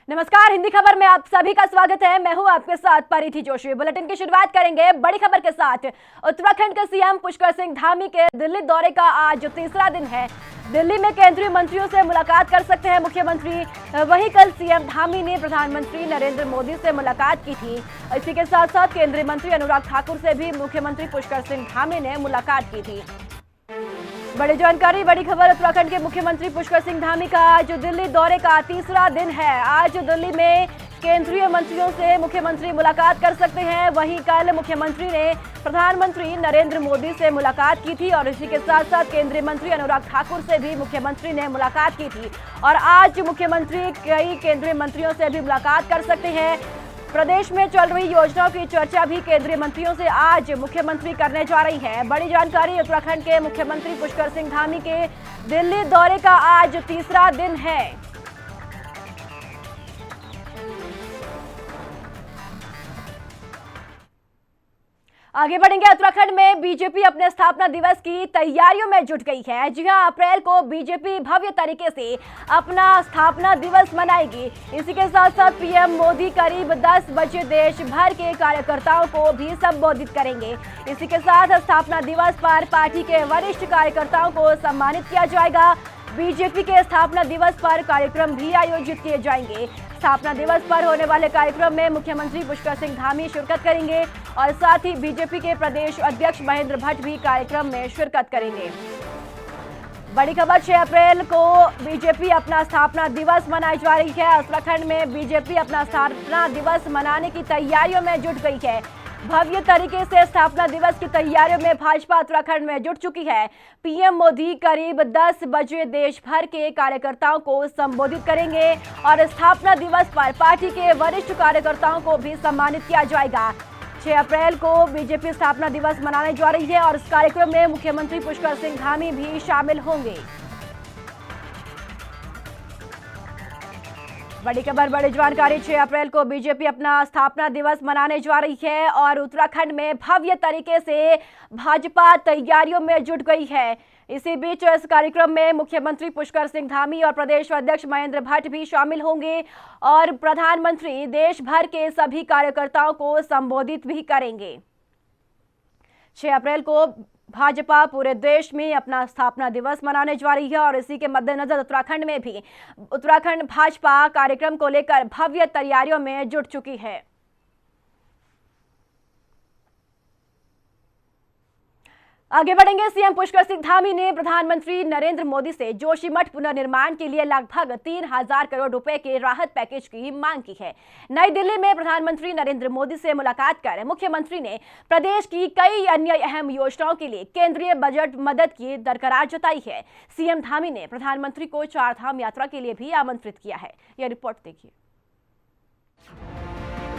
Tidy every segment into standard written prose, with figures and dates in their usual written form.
नमस्कार, हिंदी खबर में आप सभी का स्वागत है। मैं हूं आपके साथ परिधि जोशी। बुलेटिन की शुरुआत करेंगे बड़ी खबर के साथ। उत्तराखंड के सीएम पुष्कर सिंह धामी के दिल्ली दौरे का आज तीसरा दिन है। दिल्ली में केंद्रीय मंत्रियों से मुलाकात कर सकते हैं मुख्यमंत्री। वहीं कल सीएम धामी ने प्रधानमंत्री नरेंद्र मोदी से मुलाकात की थी। इसी के साथ साथ केंद्रीय मंत्री अनुराग ठाकुर से भी मुख्यमंत्री पुष्कर सिंह धामी ने मुलाकात की थी। बड़ी जानकारी, बड़ी खबर। उत्तराखंड के मुख्यमंत्री पुष्कर सिंह धामी का आज दिल्ली दौरे का तीसरा दिन है। आज दिल्ली में केंद्रीय मंत्रियों से मुख्यमंत्री मुलाकात कर सकते हैं। वहीं कल मुख्यमंत्री ने प्रधानमंत्री नरेंद्र मोदी से मुलाकात की थी और इसी के साथ साथ केंद्रीय मंत्री अनुराग ठाकुर से भी मुख्यमंत्री ने मुलाकात की थी। और आज मुख्यमंत्री कई केंद्रीय मंत्रियों से भी मुलाकात कर सकते हैं। प्रदेश में चल रही योजनाओं की चर्चा भी केंद्रीय मंत्रियों से आज मुख्यमंत्री करने जा रही है। बड़ी जानकारी, उत्तराखंड के मुख्यमंत्री पुष्कर सिंह धामी के दिल्ली दौरे का आज तीसरा दिन है। आगे बढ़ेंगे। उत्तराखंड में बीजेपी अपने स्थापना दिवस की तैयारियों में जुट गई है। जी हां, अप्रैल को बीजेपी भव्य तरीके से अपना स्थापना दिवस मनाएगी। इसी के साथ साथ पीएम मोदी करीब 10 बजे देश भर के कार्यकर्ताओं को भी संबोधित करेंगे। इसी के साथ स्थापना दिवस पर पार्टी के वरिष्ठ कार्यकर्ताओं को सम्मानित किया जाएगा। बीजेपी के स्थापना दिवस पर कार्यक्रम भी आयोजित किए जाएंगे। स्थापना दिवस पर होने वाले कार्यक्रम में मुख्यमंत्री पुष्कर सिंह धामी शिरकत करेंगे और साथ ही बीजेपी के प्रदेश अध्यक्ष महेंद्र भट्ट भी कार्यक्रम में शिरकत करेंगे। बड़ी खबर, 6 अप्रैल को बीजेपी अपना स्थापना दिवस मनाई जा रही है। उत्तराखंड में बीजेपी अपना स्थापना दिवस मनाने की तैयारियों में जुट गई है। भव्य तरीके से स्थापना दिवस की तैयारियों में भाजपा उत्तराखंड में जुट चुकी है। पीएम मोदी करीब 10 बजे देश भर के कार्यकर्ताओं को संबोधित करेंगे और स्थापना दिवस पर पार्टी के वरिष्ठ कार्यकर्ताओं को भी सम्मानित किया जाएगा। 6 अप्रैल को बीजेपी स्थापना दिवस मनाने जा रही है और इस कार्यक्रम में मुख्यमंत्री पुष्कर सिंह धामी भी शामिल होंगे। बड़ी खबर, बड़ी जानकारी, 6 अप्रैल को बीजेपी अपना स्थापना दिवस मनाने जा रही है और उत्तराखंड में भव्य तरीके से भाजपा तैयारियों में जुट गई है। इसी बीच इस कार्यक्रम में मुख्यमंत्री पुष्कर सिंह धामी और प्रदेश अध्यक्ष महेंद्र भट्ट भी शामिल होंगे और प्रधानमंत्री देश भर के सभी कार्यकर्ताओं को संबोधित भी करेंगे। 6 अप्रैल को भाजपा पूरे देश में अपना स्थापना दिवस मनाने जा रही है और इसी के मद्देनजर उत्तराखंड में भी उत्तराखंड भाजपा कार्यक्रम को लेकर भव्य तैयारियों में जुट चुकी है। आगे बढ़ेंगे। सीएम पुष्कर सिंह धामी ने प्रधानमंत्री नरेंद्र मोदी से जोशीमठ पुनर्निर्माण के लिए लगभग 3000 करोड़ रुपए के राहत पैकेज की मांग की है। नई दिल्ली में प्रधानमंत्री नरेंद्र मोदी से मुलाकात कर मुख्यमंत्री ने प्रदेश की कई अन्य अहम योजनाओं के लिए केंद्रीय बजट मदद की दरकार जताई है। सीएम धामी ने प्रधानमंत्री को 4 धाम यात्रा के लिए भी आमंत्रित किया है। यह रिपोर्ट देखिए।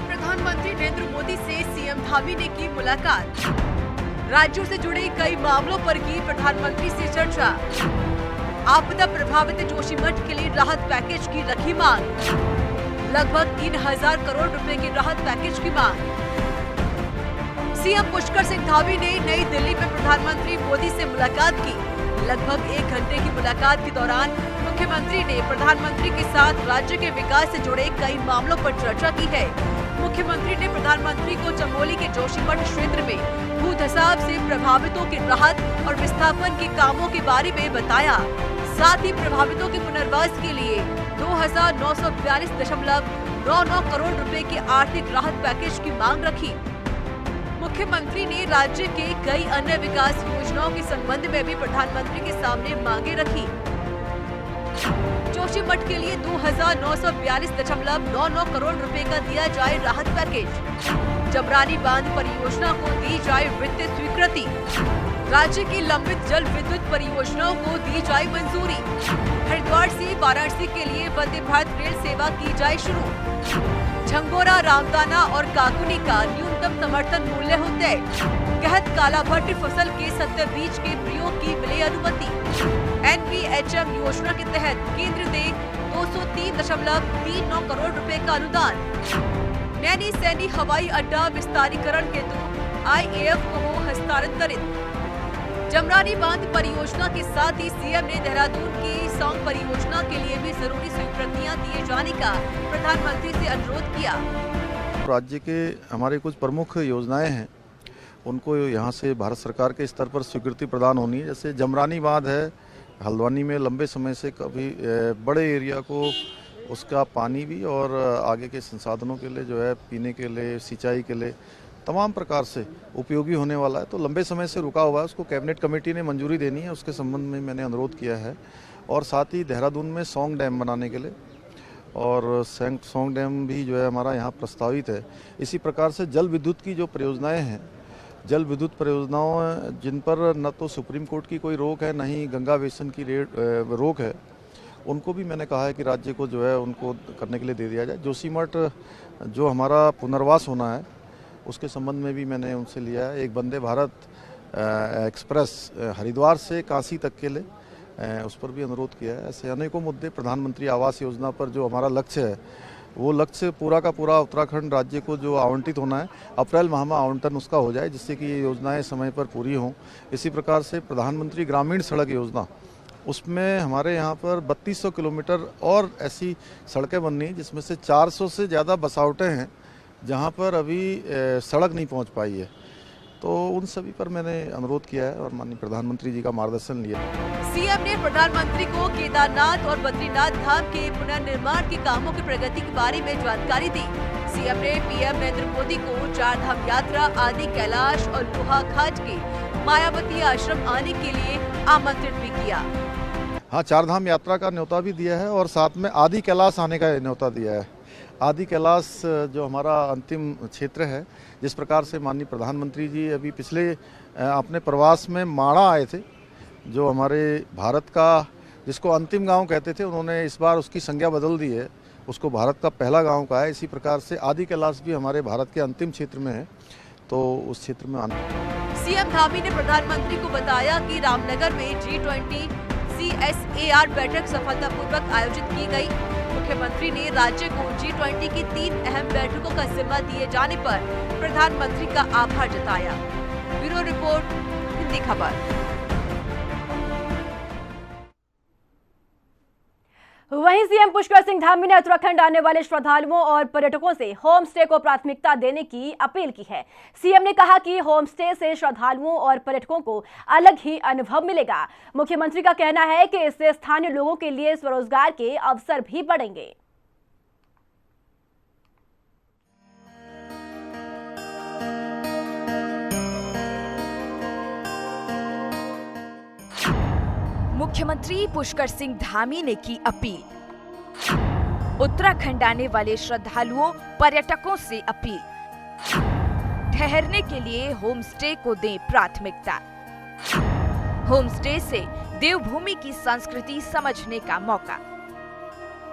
प्रधानमंत्री नरेंद्र मोदी से सीएम धामी ने की मुलाकात। राज्यों से जुड़े कई मामलों पर की प्रधानमंत्री से चर्चा। आपदा प्रभावित जोशीमठ के लिए राहत पैकेज की रखी मांग। लगभग 3000 करोड़ रुपए के राहत पैकेज की मांग। सीएम पुष्कर सिंह धामी ने नई दिल्ली में प्रधानमंत्री मोदी से मुलाकात की। लगभग 1 घंटे की मुलाकात के दौरान मुख्यमंत्री ने प्रधानमंत्री के साथ राज्य के विकास से जुड़े कई मामलों पर चर्चा की है। मुख्यमंत्री ने प्रधानमंत्री को चमोली के जोशीमठ क्षेत्र में भूधसाव से प्रभावितों की राहत और विस्थापन के कामों के बारे में बताया। साथ ही प्रभावितों के पुनर्वास के लिए 2942.99 करोड़ रुपए के आर्थिक राहत पैकेज की मांग रखी। मुख्यमंत्री ने राज्य के कई अन्य विकास योजनाओं के संबंध में भी प्रधानमंत्री के सामने मांगे रखी। जोशीमठ के लिए 2942.99 करोड़ रुपए का दिया जाए राहत पैकेज। जमरानी बांध परियोजना को दी जाए वित्तीय स्वीकृति। राज्य की लंबित जल विद्युत परियोजनाओं को दी जाए मंजूरी। हरिद्वार से वाराणसी के लिए वंदे भारत रेल सेवा की जाए शुरू। झंगोरा, रामदाना और काकुनी का न्यूनतम समर्थन मूल्य हो तय। कहत कालाभट्ट फसल के 70 बीज के प्रयोग की मिले अनुमति। NPHM योजना के तहत केंद्र दे 203.39 करोड़ रुपए का अनुदान। नैनी सैनी हवाई अड्डा विस्तारीकरण हेतु IAF को हस्तांतरित। जमरानी बांध परियोजना के साथ ही सीएम ने देहरादून की सौंग परियोजना के लिए भी जरूरी स्वीकृतियां दिए जाने का प्रधानमंत्री से अनुरोध किया। राज्य के हमारे कुछ प्रमुख योजनाएं हैं, उनको यहाँ से भारत सरकार के स्तर पर स्वीकृति प्रदान होनी है। जैसे जमरानी बांध है, हल्द्वानी में लंबे समय से कभी बड़े एरिया को उसका पानी भी और आगे के संसाधनों के लिए जो है पीने के लिए, सिंचाई के लिए तमाम प्रकार से उपयोगी होने वाला है, तो लंबे समय से रुका हुआ है। उसको कैबिनेट कमेटी ने मंजूरी देनी है, उसके संबंध में मैंने अनुरोध किया है। और साथ ही देहरादून में सौंग डैम बनाने के लिए, और सौंग डैम भी जो है हमारा यहाँ प्रस्तावित है। इसी प्रकार से जल विद्युत की जो परियोजनाएं हैं, जल विद्युत परियोजनाओं जिन पर न तो सुप्रीम कोर्ट की कोई रोक है, न ही गंगा बेसिन की रोक है, उनको भी मैंने कहा है कि राज्य को जो है उनको करने के लिए दे दिया जाए। जोशीमठ जो हमारा पुनर्वास होना है, उसके संबंध में भी मैंने उनसे लिया है। एक वंदे भारत एक्सप्रेस हरिद्वार से काशी तक के लिए उस पर भी अनुरोध किया है। ऐसे अनेकों मुद्दे, प्रधानमंत्री आवास योजना पर जो हमारा लक्ष्य है, वो लक्ष्य पूरा का पूरा उत्तराखंड राज्य को जो आवंटित होना है, अप्रैल माह में आवंटन उसका हो जाए, जिससे कि ये योजनाएं समय पर पूरी हों। इसी प्रकार से प्रधानमंत्री ग्रामीण सड़क योजना, उसमें हमारे यहाँ पर 3200 किलोमीटर और ऐसी सड़कें बननी, जिसमें से 400 से ज़्यादा बसावटें हैं जहाँ पर अभी सड़क नहीं पहुँच पाई है। तो उन सभी पर मैंने अनुरोध किया है और माननीय प्रधानमंत्री जी का मार्गदर्शन लिया। सीएम ने प्रधानमंत्री को केदारनाथ और बद्रीनाथ धाम के पुनर्निर्माण के कामों की प्रगति के बारे में जानकारी दी। सीएम ने पीएम नरेंद्र मोदी को चार धाम यात्रा, आदि कैलाश और लोहा घाट के मायावती आश्रम आने के लिए आमंत्रित भी किया। हाँ, चार धाम यात्रा का न्योता भी दिया है और साथ में आदि कैलाश आने का न्योता दिया है। आदि कैलाश जो हमारा अंतिम क्षेत्र है, जिस प्रकार से माननीय प्रधानमंत्री जी अभी पिछले अपने प्रवास में माणा आए थे, जो हमारे भारत का, जिसको अंतिम गांव कहते थे, उन्होंने इस बार उसकी संज्ञा बदल दी है, उसको भारत का पहला गांव कहा है। इसी प्रकार से आदि कैलाश भी हमारे भारत के अंतिम क्षेत्र में है, तो उस क्षेत्र में आना। सीएम धामी ने प्रधानमंत्री को बताया कि रामनगर में G20 CSAR बैठक सफलतापूर्वक आयोजित की गई। मुख्यमंत्री ने राज्य को G20 की 3 अहम बैठकों का जिम्मा दिए जाने पर प्रधानमंत्री का आभार जताया। ब्यूरो रिपोर्ट, हिंदी खबर। वहीं सीएम पुष्कर सिंह धामी ने उत्तराखंड आने वाले श्रद्धालुओं और पर्यटकों से होम स्टे को प्राथमिकता देने की अपील की है। सीएम ने कहा कि होम स्टे से श्रद्धालुओं और पर्यटकों को अलग ही अनुभव मिलेगा। मुख्यमंत्री का कहना है कि इससे स्थानीय लोगों के लिए स्वरोजगार के अवसर भी बढ़ेंगे। मुख्यमंत्री पुष्कर सिंह धामी ने की अपील। उत्तराखंड आने वाले श्रद्धालुओं, पर्यटकों से अपील। ठहरने के लिए होम स्टे को दें प्राथमिकता। होम स्टे से देवभूमि की संस्कृति समझने का मौका।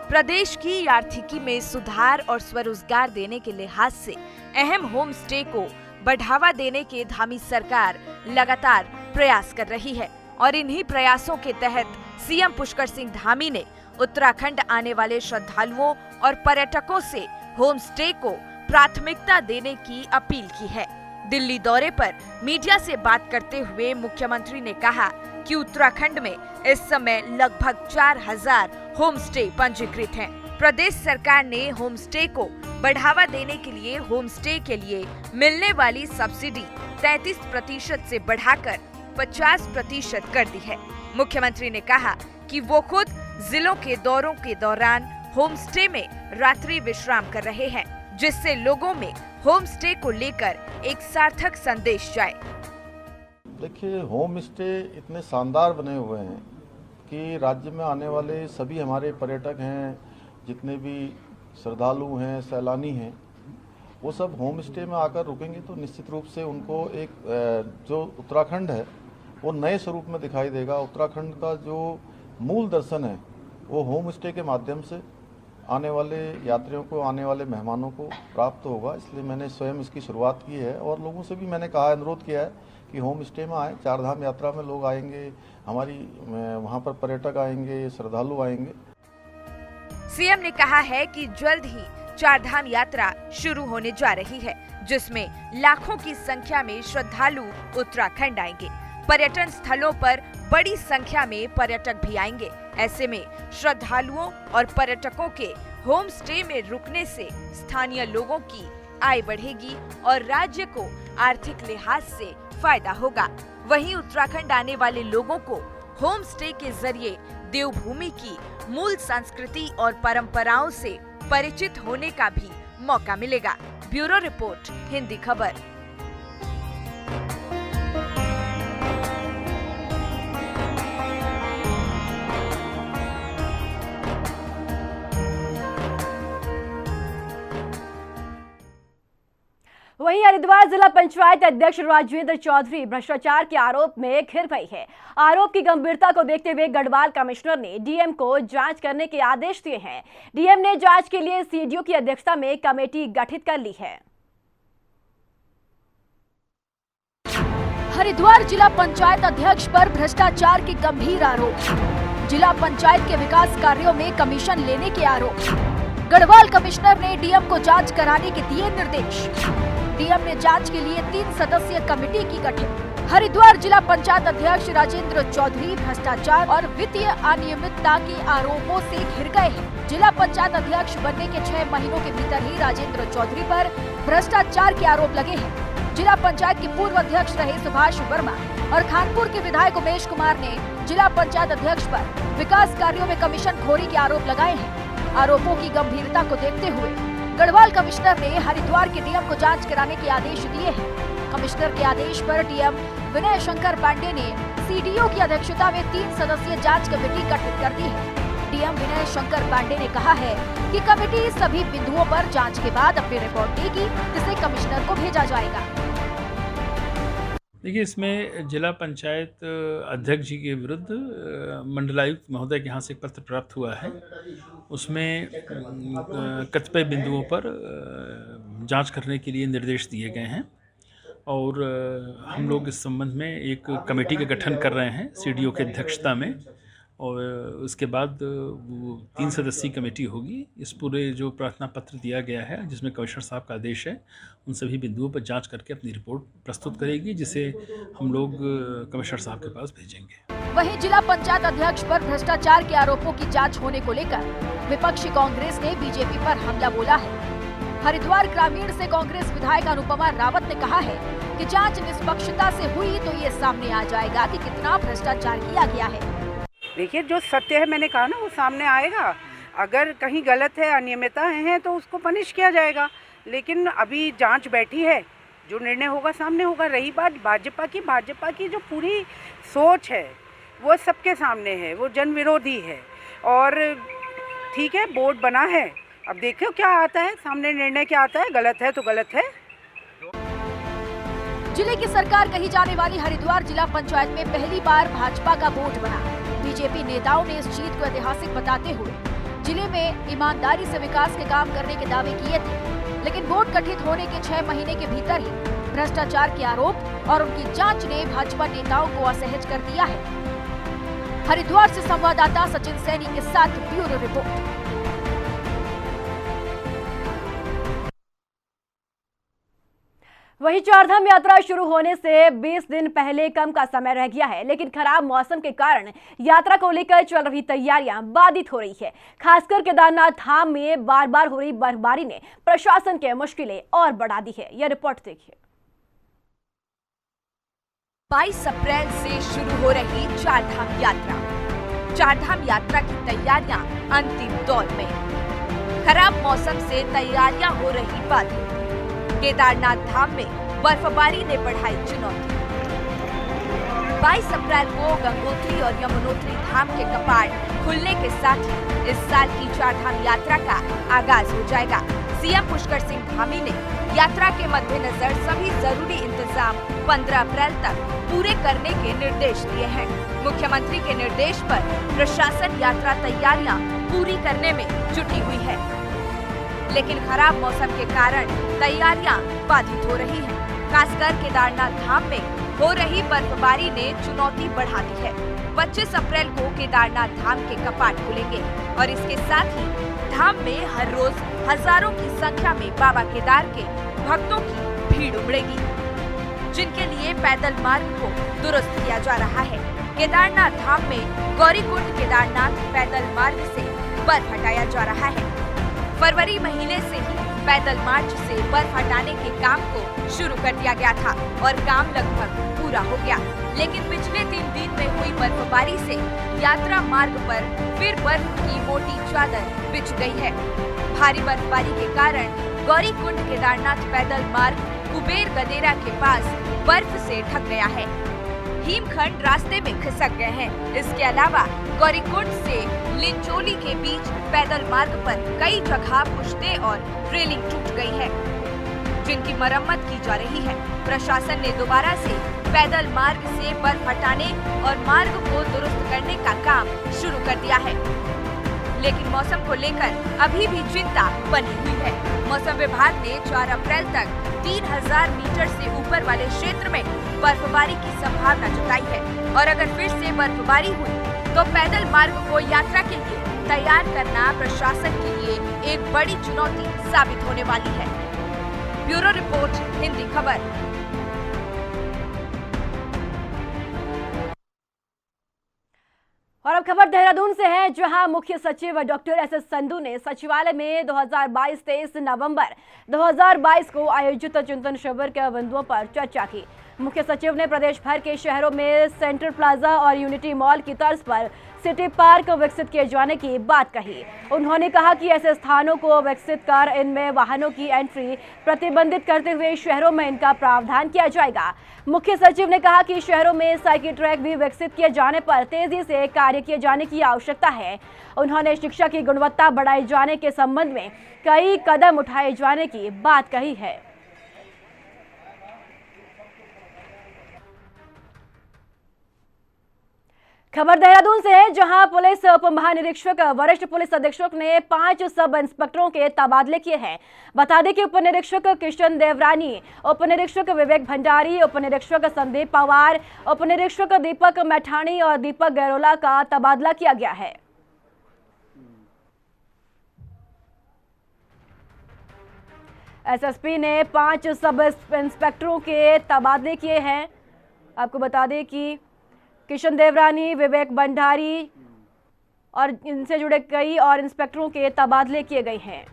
प्रदेश की आर्थिकी में सुधार और स्वरोजगार देने के लिहाज से अहम होम स्टे को बढ़ावा देने के धामी सरकार लगातार प्रयास कर रही है और इन्हीं प्रयासों के तहत सीएम पुष्कर सिंह धामी ने उत्तराखंड आने वाले श्रद्धालुओं और पर्यटकों से होम स्टे को प्राथमिकता देने की अपील की है। दिल्ली दौरे पर मीडिया से बात करते हुए मुख्यमंत्री ने कहा कि उत्तराखंड में इस समय लगभग 4000 होम स्टे पंजीकृत हैं। प्रदेश सरकार ने होम स्टे को बढ़ावा देने के लिए होम स्टे के लिए मिलने वाली सब्सिडी 33% से बढ़ाकर 50% कर दी है। मुख्यमंत्री ने कहा कि वो खुद जिलों के दौरों के दौरान होम स्टे में रात्रि विश्राम कर रहे हैं, जिससे लोगों में होम स्टे को लेकर एक सार्थक संदेश जाए। देखिए, होम स्टे इतने शानदार बने हुए हैं कि राज्य में आने वाले सभी हमारे पर्यटक हैं, जितने भी श्रद्धालु हैं, सैलानी हैं, वो सब होम स्टे में आकर रुकेंगे तो निश्चित रूप से उनको एक जो उत्तराखंड है वो नए स्वरूप में दिखाई देगा। उत्तराखंड का जो मूल दर्शन है वो होम स्टे के माध्यम से आने वाले यात्रियों को, आने वाले मेहमानों को प्राप्त होगा। इसलिए मैंने स्वयं इसकी शुरुआत की है और लोगों से भी मैंने कहा, अनुरोध किया है कि होम स्टे में आए। चार धाम यात्रा में लोग आएंगे, हमारी वहाँ पर पर्यटक आएंगे, श्रद्धालु आएंगे। सीएम ने कहा है कि जल्द ही चार धाम यात्रा शुरू होने जा रही है, जिसमें लाखों की संख्या में श्रद्धालु उत्तराखंड आएंगे। पर्यटन स्थलों पर बड़ी संख्या में पर्यटक भी आएंगे। ऐसे में श्रद्धालुओं और पर्यटकों के होम स्टे में रुकने से स्थानीय लोगों की आय बढ़ेगी और राज्य को आर्थिक लिहाज से फायदा होगा। वहीं उत्तराखंड आने वाले लोगों को होम स्टे के जरिए देवभूमि की मूल संस्कृति और परंपराओं से परिचित होने का भी मौका मिलेगा। ब्यूरो रिपोर्ट, हिंदी खबर। वहीं हरिद्वार जिला पंचायत अध्यक्ष राजेंद्र चौधरी भ्रष्टाचार के आरोप में घिर गई है। आरोप की गंभीरता को देखते हुए गढ़वाल कमिश्नर ने डीएम को जांच करने के आदेश दिए हैं। डीएम ने जांच के लिए सीडीओ की अध्यक्षता में कमेटी गठित कर ली है। हरिद्वार जिला पंचायत अध्यक्ष पर भ्रष्टाचार के गंभीर आरोप। जिला पंचायत के विकास कार्यों में कमीशन लेने के आरोप। गढ़वाल कमिश्नर ने डीएम को जांच कराने के दिए निर्देश। डीएम ने जांच के लिए 3 सदस्यीय कमेटी की गठित। हरिद्वार जिला पंचायत अध्यक्ष राजेंद्र चौधरी भ्रष्टाचार और वित्तीय अनियमितता के आरोपों से घिर गए हैं। जिला पंचायत अध्यक्ष बनने के 6 महीनों के भीतर ही राजेंद्र चौधरी पर भ्रष्टाचार के आरोप लगे हैं। जिला पंचायत के पूर्व अध्यक्ष रहे सुभाष वर्मा और खानपुर के विधायक उमेश कुमार ने जिला पंचायत अध्यक्ष पर विकास कार्यों में कमीशन खोरी के आरोप लगाए हैं। आरोपों की गंभीरता को देखते हुए गढ़वाल कमिश्नर ने हरिद्वार के डीएम को जांच कराने के आदेश दिए हैं। कमिश्नर के आदेश पर डीएम विनय शंकर पांडे ने सीडीओ की अध्यक्षता में 3 सदस्यीय जांच कमेटी गठित कर दी है। डीएम विनय शंकर पांडे ने कहा है कि कमेटी सभी बिंदुओं पर जांच के बाद अपनी रिपोर्ट देगी, जिसे कमिश्नर को भेजा जाएगा। देखिए, इसमें जिला पंचायत अध्यक्ष जी के विरुद्ध मंडलायुक्त महोदय के यहाँ से एक पत्र प्राप्त हुआ है। उसमें कतिपय बिंदुओं पर जांच करने के लिए निर्देश दिए गए हैं और हम लोग इस संबंध में एक कमेटी का गठन कर रहे हैं सीडीओ की अध्यक्षता में, और उसके बाद वो 3 सदस्यीय कमेटी होगी। इस पूरे जो प्रार्थना पत्र दिया गया है, जिसमें कमिश्नर साहब का आदेश है, उन सभी बिंदुओं पर जांच करके अपनी रिपोर्ट प्रस्तुत करेगी, जिसे हम लोग कमिश्नर साहब के पास भेजेंगे। वहीं जिला पंचायत अध्यक्ष पर भ्रष्टाचार के आरोपों की जांच होने को लेकर विपक्षी कांग्रेस ने बीजेपी पर हमला बोला है। हरिद्वार ग्रामीण से कांग्रेस विधायक अनुपमा रावत ने कहा है कि जांच निष्पक्षता से हुई तो ये सामने आ जाएगा कि कितना भ्रष्टाचार किया गया है। देखिए, जो सत्य है, मैंने कहा ना, वो सामने आएगा। अगर कहीं गलत है, अनियमितताएं हैं, तो उसको पनिश किया जाएगा। लेकिन अभी जांच बैठी है, जो निर्णय होगा सामने होगा। रही बात भाजपा की जो पूरी सोच है वो सबके सामने है, वो जन विरोधी है। और ठीक है, बोर्ड बना है, अब देखो क्या आता है सामने, निर्णय क्या आता है। गलत है तो गलत है। जिले की सरकार कही जाने वाली हरिद्वार जिला पंचायत में पहली बार भाजपा का बोर्ड बना। बीजेपी नेताओं ने इस जीत को ऐतिहासिक बताते हुए जिले में ईमानदारी से विकास के काम करने के दावे किए थे, लेकिन बोर्ड गठित होने के 6 महीने के भीतर ही भ्रष्टाचार के आरोप और उनकी जांच ने भाजपा नेताओं को असहज कर दिया है। हरिद्वार से संवाददाता सचिन सैनी के साथ ब्यूरो रिपोर्ट। वहीं चारधाम यात्रा शुरू होने से 20 दिन पहले कम का समय रह गया है, लेकिन खराब मौसम के कारण यात्रा को लेकर चल रही तैयारियां बाधित हो रही है। खासकर केदारनाथ धाम में बार बार हो रही बर्फबारी ने प्रशासन की मुश्किलें और बढ़ा दी है। यह रिपोर्ट देखिए। 22 अप्रैल से शुरू हो रही चारधाम यात्रा। चारधाम यात्रा की तैयारियां अंतिम दौर में। खराब मौसम से तैयारियां हो रही बाधित। केदारनाथ धाम में बर्फबारी ने बढ़ाई चुनौती। 22 अप्रैल को गंगोत्री और यमुनोत्री धाम के कपाट खुलने के साथ ही इस साल की चारधाम यात्रा का आगाज हो जाएगा। सीएम पुष्कर सिंह धामी ने यात्रा के मद्देनजर सभी जरूरी इंतजाम 15 अप्रैल तक पूरे करने के निर्देश दिए हैं। मुख्यमंत्री के निर्देश पर प्रशासन यात्रा तैयारियां पूरी करने में जुटी हुई है, लेकिन खराब मौसम के कारण तैयारियां बाधित हो रही हैं। खासकर केदारनाथ धाम में हो रही बर्फबारी ने चुनौती बढ़ा दी है। 25 अप्रैल को केदारनाथ धाम के कपाट खुलेंगे और इसके साथ ही धाम में हर रोज हजारों की संख्या में बाबा केदार के भक्तों की भीड़ उमड़ेगी। जिनके लिए पैदल मार्ग को दुरुस्त किया जा रहा है। केदारनाथ धाम में गौरीकुंड केदारनाथ पैदल मार्ग से बर्फ हटाया जा रहा है। फरवरी महीने से ही पैदल मार्च से बर्फ हटाने के काम को शुरू कर दिया गया था और काम लगभग पूरा हो गया, लेकिन पिछले 3 दिन में हुई बर्फबारी से यात्रा मार्ग पर फिर बर्फ की मोटी चादर बिछ गई है। भारी बर्फबारी के कारण गौरीकुंड केदारनाथ पैदल मार्ग कुबेर गदेरा के पास बर्फ से ढक गया है। हिमखंड रास्ते में खिसक गए हैं। इसके अलावा गौरीकुंड से लिंचोली के बीच पैदल मार्ग पर कई जगह पुश्ते और रेलिंग टूट गई है, जिनकी मरम्मत की जा रही है। प्रशासन ने दोबारा से पैदल मार्ग से बर्फ हटाने और मार्ग को दुरुस्त करने का काम शुरू कर दिया है, लेकिन मौसम को लेकर अभी भी चिंता बनी हुई है। मौसम विभाग ने 4 अप्रैल तक 3000 मीटर से ऊपर वाले क्षेत्र में बर्फबारी की संभावना जताई है और अगर फिर से बर्फबारी हुई तो पैदल मार्ग को यात्रा के लिए तैयार करना प्रशासन के लिए एक बड़ी चुनौती साबित होने वाली है। ब्यूरो रिपोर्ट, हिंदी खबर। और अब खबर देहरादून से है, जहां मुख्य सचिव डॉक्टर एस संधू ने सचिवालय में 2022-23 नवंबर 2022 को आयोजित चिंतन शिविर के बिंदुओं पर चर्चा की। मुख्य सचिव ने प्रदेश भर के शहरों में सेंट्रल प्लाजा और यूनिटी मॉल की तर्ज पर सिटी पार्क विकसित किए जाने की बात कही। उन्होंने कहा कि ऐसे स्थानों को विकसित कर इनमें वाहनों की एंट्री प्रतिबंधित करते हुए शहरों में इनका प्रावधान किया जाएगा। मुख्य सचिव ने कहा कि शहरों में साइकिल ट्रैक भी विकसित किए जाने पर तेजी से कार्य किए जाने की आवश्यकता है। उन्होंने शिक्षा की गुणवत्ता बढ़ाए जाने के संबंध में कई कदम उठाए जाने की बात कही है। खबर देहरादून से है, जहां पुलिस उप महानिरीक्षक वरिष्ठ पुलिस अधीक्षक ने 5 सब इंस्पेक्टरों के तबादले किए हैं। बता दें कि उप निरीक्षक किशन देवरानी, उप निरीक्षक विवेक भंडारी, उप निरीक्षक संदीप पवार, उप निरीक्षक दीपक मैठाणी और दीपक गैरोला का तबादला किया गया है। एसएसपी ने 5 सब इंस्पेक्टरों के तबादले किए हैं। आपको बता दें कि किशन देवरानी, विवेक भंडारी और इनसे जुड़े कई और इंस्पेक्टरों के तबादले किए गए हैं।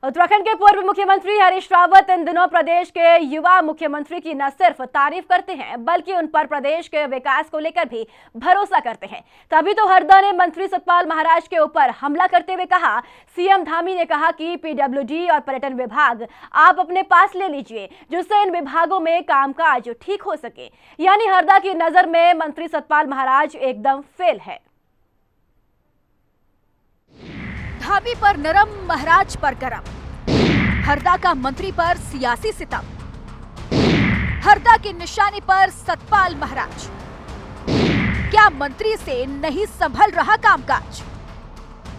उत्तराखंड के पूर्व मुख्यमंत्री हरीश रावत इन दिनों प्रदेश के युवा मुख्यमंत्री की न सिर्फ तारीफ करते हैं बल्कि उन पर प्रदेश के विकास को लेकर भी भरोसा करते हैं। तभी तो हरदा ने मंत्री सतपाल महाराज के ऊपर हमला करते हुए कहा, सीएम धामी ने कहा कि पीडब्ल्यूडी और पर्यटन विभाग आप अपने पास ले लीजिए, जिससे इन विभागों में कामकाज ठीक हो सके। यानी हरदा की नजर में मंत्री सतपाल महाराज एकदम फेल है। धामी पर नरम, महाराज पर गरम। हरदा का मंत्री पर सियासी सितम। हरदा की निशानी पर सतपाल महाराज। क्या मंत्री से नहीं संभल रहा कामकाज?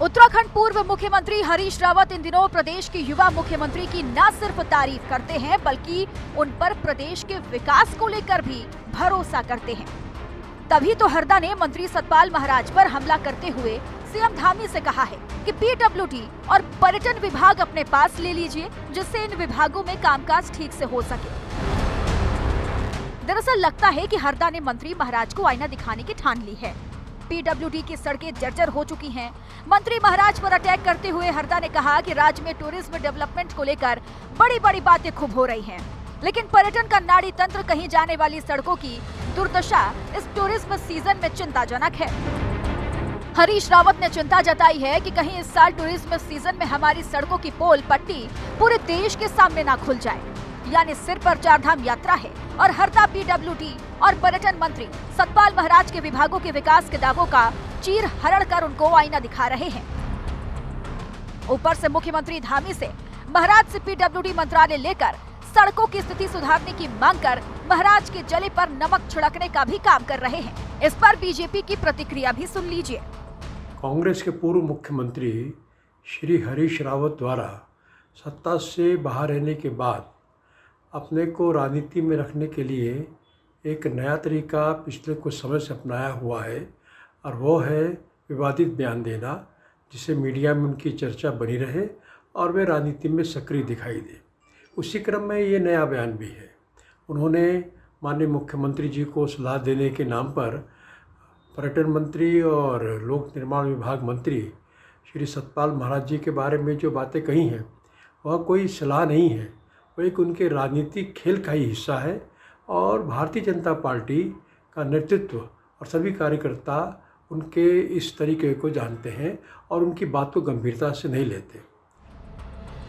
उत्तराखंड पूर्व मुख्यमंत्री हरीश रावत इन दिनों प्रदेश के युवा मुख्यमंत्री की न सिर्फ तारीफ करते हैं बल्कि उन पर प्रदेश के विकास को लेकर भी भरोसा करते हैं। तभी तो हरदा ने मंत्री सतपाल महाराज पर हमला करते हुए सीएम धामी से कहा है कि पीडब्ल्यूडी और पर्यटन विभाग अपने पास ले लीजिए, जिससे इन विभागों में कामकाज ठीक से हो सके। दरअसल लगता है कि हरदा ने मंत्री महाराज को आईना दिखाने की ठान ली है। पीडब्ल्यूडी की सड़कें जर्जर हो चुकी हैं। मंत्री महाराज पर अटैक करते हुए हरदा ने कहा कि राज्य में टूरिज्म डेवलपमेंट को लेकर बड़ी बड़ी बातें खूब हो रही हैं, लेकिन पर्यटन का नाड़ी तंत्र कहीं जाने वाली सड़कों की दुर्दशा इस टूरिज्म सीजन में चिंताजनक है। हरीश रावत ने चिंता जताई है कि कहीं इस साल टूरिज्म सीजन में हमारी सड़कों की पोल पट्टी पूरे देश के सामने ना खुल जाए। यानी सिर पर 4 धाम यात्रा है और हरदा पीडब्ल्यूडी और पर्यटन मंत्री सतपाल महाराज के विभागों के विकास के दावों का चीर हरण कर उनको आईना दिखा रहे हैं। ऊपर से मुख्यमंत्री धामी से महाराज से पीडब्ल्यूडी मंत्रालय लेकर सड़कों की स्थिति सुधारने की मांग कर महाराज के जले पर नमक छिड़कने का भी काम कर रहे हैं। इस पर बीजेपी की प्रतिक्रिया भी सुन लीजिए। कांग्रेस के पूर्व मुख्यमंत्री श्री हरीश रावत द्वारा सत्ता से बाहर रहने के बाद अपने को राजनीति में रखने के लिए एक नया तरीका पिछले कुछ समय से अपनाया हुआ है और वो है विवादित बयान देना, जिससे मीडिया में उनकी चर्चा बनी रहे और वे राजनीति में सक्रिय दिखाई दे। उसी क्रम में ये नया बयान भी है। उन्होंने माननीय मुख्यमंत्री जी को सलाह देने के नाम पर पर्यटन मंत्री और लोक निर्माण विभाग मंत्री श्री सतपाल महाराज जी के बारे में जो बातें कही हैं वह कोई सलाह नहीं है, वह एक उनके राजनीतिक खेल का ही हिस्सा है। और भारतीय जनता पार्टी का नेतृत्व और सभी कार्यकर्ता उनके इस तरीके को जानते हैं और उनकी बात को गंभीरता से नहीं लेते।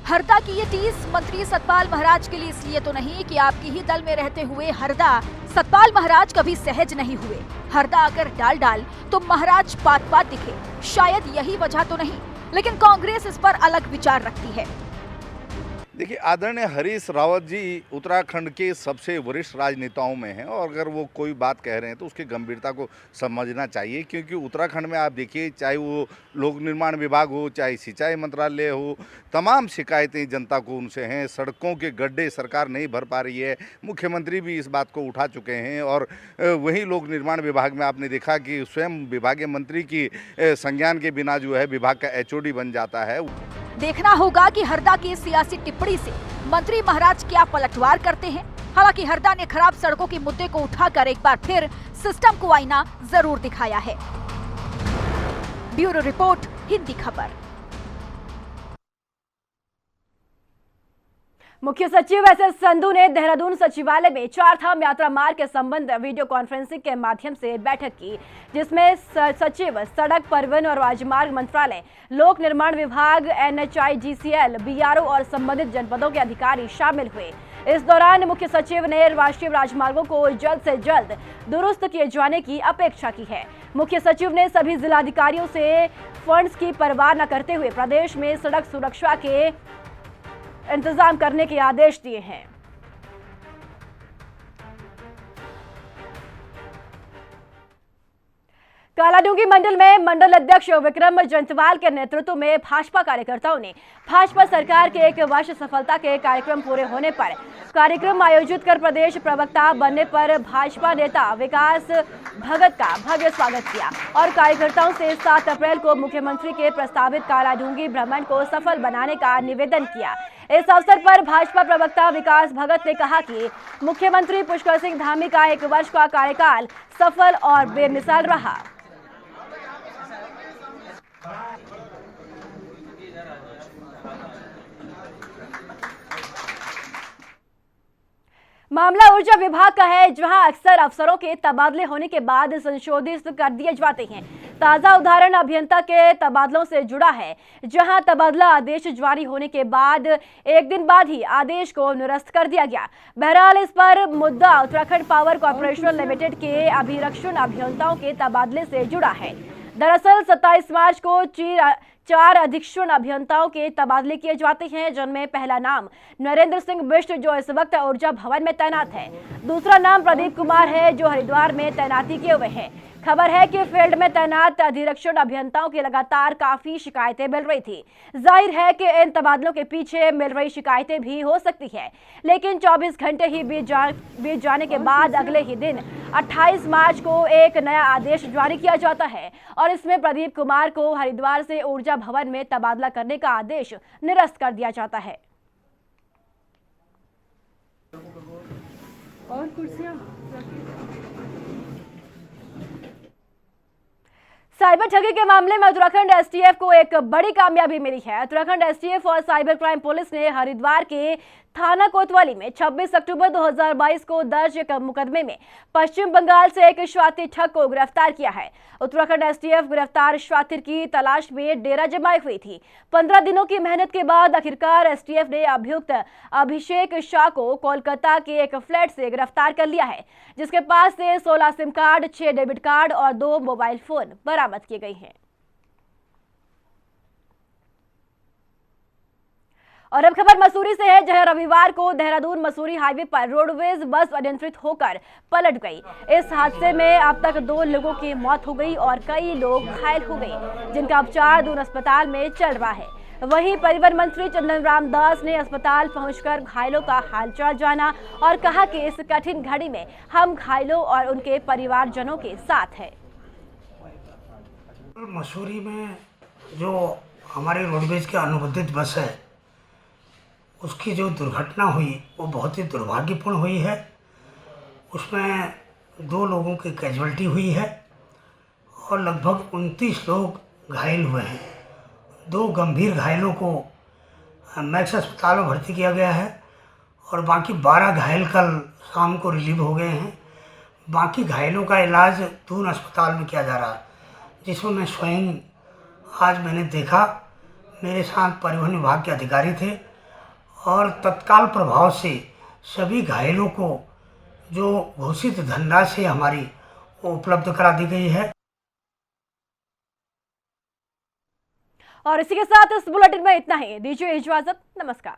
हरदा की ये टीस मंत्री सतपाल महाराज के लिए इसलिए तो नहीं कि आपकी ही दल में रहते हुए हरदा सतपाल महाराज कभी सहज नहीं हुए। हरदा अगर डाल तो महाराज पात दिखे, शायद यही वजह तो नहीं, लेकिन कांग्रेस इस पर अलग विचार रखती है। देखिए, आदरणीय हरीश रावत जी उत्तराखंड के सबसे वरिष्ठ राजनेताओं में हैं और अगर वो कोई बात कह रहे हैं तो उसकी गंभीरता को समझना चाहिए, क्योंकि उत्तराखंड में आप देखिए, चाहे वो लोक निर्माण विभाग हो, चाहे सिंचाई मंत्रालय हो, तमाम शिकायतें जनता को उनसे हैं। सड़कों के गड्ढे सरकार नहीं भर पा रही है, मुख्यमंत्री भी इस बात को उठा चुके हैं। और वहीं लोक निर्माण विभाग में आपने देखा कि स्वयं विभागीय मंत्री की संज्ञान के बिना जो है विभाग का HOD बन जाता है। देखना होगा कि हरदा की सियासी टिप्पणी से मंत्री महाराज क्या पलटवार करते हैं। हालांकि हरदा ने खराब सड़कों के मुद्दे को उठाकर एक बार फिर सिस्टम को आईना जरूर दिखाया है। ब्यूरो रिपोर्ट, हिंदी खबर। मुख्य सचिव SS संधू ने देहरादून सचिवालय में 4 धाम यात्रा मार्ग के संबंध वीडियो कॉन्फ्रेंसिंग के माध्यम से बैठक की, जिसमें सचिव सड़क परिवहन और राजमार्ग मंत्रालय, लोक निर्माण विभाग, NHIGCL, BRO और संबंधित जनपदों के अधिकारी शामिल हुए। इस दौरान मुख्य सचिव ने राष्ट्रीय राजमार्गों को जल्द से जल्द दुरुस्त किए जाने की अपेक्षा की है। मुख्य सचिव ने सभी जिलाधिकारियों से फंड्स की परवाह न करते हुए प्रदेश में सड़क सुरक्षा के इंतजाम करने के आदेश दिए हैं। कालाडूंगी मंडल में मंडल अध्यक्ष विक्रम जंतवाल के नेतृत्व में भाजपा कार्यकर्ताओं ने भाजपा सरकार के 1 वर्ष सफलता के कार्यक्रम पूरे होने पर कार्यक्रम आयोजित कर प्रदेश प्रवक्ता बनने पर भाजपा नेता विकास भगत का भव्य स्वागत किया और कार्यकर्ताओं से 7 अप्रैल को मुख्यमंत्री के प्रस्तावित कालाडूंगी भ्रमण को सफल बनाने का निवेदन किया। इस अवसर पर भाजपा प्रवक्ता विकास भगत ने कहा कि मुख्यमंत्री पुष्कर सिंह धामी का 1 वर्ष का कार्यकाल सफल और बेमिसाल रहा। मामला ऊर्जा विभाग का है, जहां अक्सर अफसरों के तबादले होने के बाद संशोधित कर दिए जाते हैं। ताजा उदाहरण अभियंता के तबादलों से जुड़ा है, जहां तबादला आदेश जारी होने के बाद 1 दिन बाद ही आदेश को निरस्त कर दिया गया। बहरहाल इस पर मुद्दा उत्तराखंड पावर कॉर्पोरेशन लिमिटेड के अभिरक्षण अभियंताओं के तबादले से जुड़ा है। दरअसल 27 मार्च को 4 अधीक्षण अभियंताओं के तबादले किए जाते हैं, जिनमें पहला नाम नरेंद्र सिंह बिष्ट जो इस वक्त ऊर्जा भवन में तैनात है। दूसरा नाम प्रदीप कुमार है जो हरिद्वार में तैनाती किए हुए हैं। खबर है कि फील्ड में तैनात अधिरक्षण अभियंताओं की लगातार काफी शिकायतें मिल रही थी। जाहिर है कि इन तबादलों के पीछे मिल रही शिकायतें भी हो सकती है, लेकिन 24 घंटे ही बीत जाने के बाद अगले ही दिन 28 मार्च को एक नया आदेश जारी किया जाता है और इसमें प्रदीप कुमार को हरिद्वार से ऊर्जा भवन में तबादला करने का आदेश निरस्त कर दिया जाता है। और कुर्सियां साइबर ठगी के मामले में उत्तराखंड STF को एक बड़ी कामयाबी मिली है। उत्तराखंड STF और साइबर क्राइम पुलिस ने हरिद्वार के थाना कोतवाली में 26 अक्टूबर 2022 को दर्ज एक मुकदमे में पश्चिम बंगाल से एक स्वाति ठग को गिरफ्तार किया है। उत्तराखंड STF गिरफ्तार स्वातिर की तलाश में डेरा जमाई हुई थी। 15 दिनों की मेहनत के बाद आखिरकार STF ने अभियुक्त अभिषेक शाह को कोलकाता के एक फ्लैट से गिरफ्तार कर लिया है, जिसके पास से 16 सिम कार्ड, 6 डेबिट कार्ड और 2 मोबाइल फोन बरामद किए गए हैं। और अब खबर मसूरी से है, जहां रविवार को देहरादून मसूरी हाईवे पर रोडवेज बस अनियंत्रित होकर पलट गई। इस हादसे में अब तक 2 लोगों की मौत हो गई और कई लोग घायल हो गए, जिनका उपचार दून अस्पताल में चल रहा है। वहीं परिवहन मंत्री चंदन राम दास ने अस्पताल पहुंचकर घायलों का हालचाल जाना और कहा कि इस कठिन घड़ी में हम घायलों और उनके परिवारजनों के साथ हैं। मसूरी में जो हमारी रोडवेज की अनुबंधित बस है उसकी जो दुर्घटना हुई वो बहुत ही दुर्भाग्यपूर्ण हुई है। उसमें 2 लोगों की कैजुअल्टी हुई है और लगभग 29 लोग घायल हुए हैं। 2 गंभीर घायलों को मैक्स अस्पताल में भर्ती किया गया है और बाकी 12 घायल कल शाम को रिलीव हो गए हैं। बाकी घायलों का इलाज दून अस्पताल में किया जा रहा है, जिसमें मैं स्वयं आज मैंने देखा। मेरे साथ परिवहन विभाग के अधिकारी थे और तत्काल प्रभाव से सभी घायलों को जो घोषित धनराशि हमारी वो उपलब्ध करा दी गई है। और इसी के साथ इस बुलेटिन में इतना ही। दीजिए इजाजत, नमस्कार।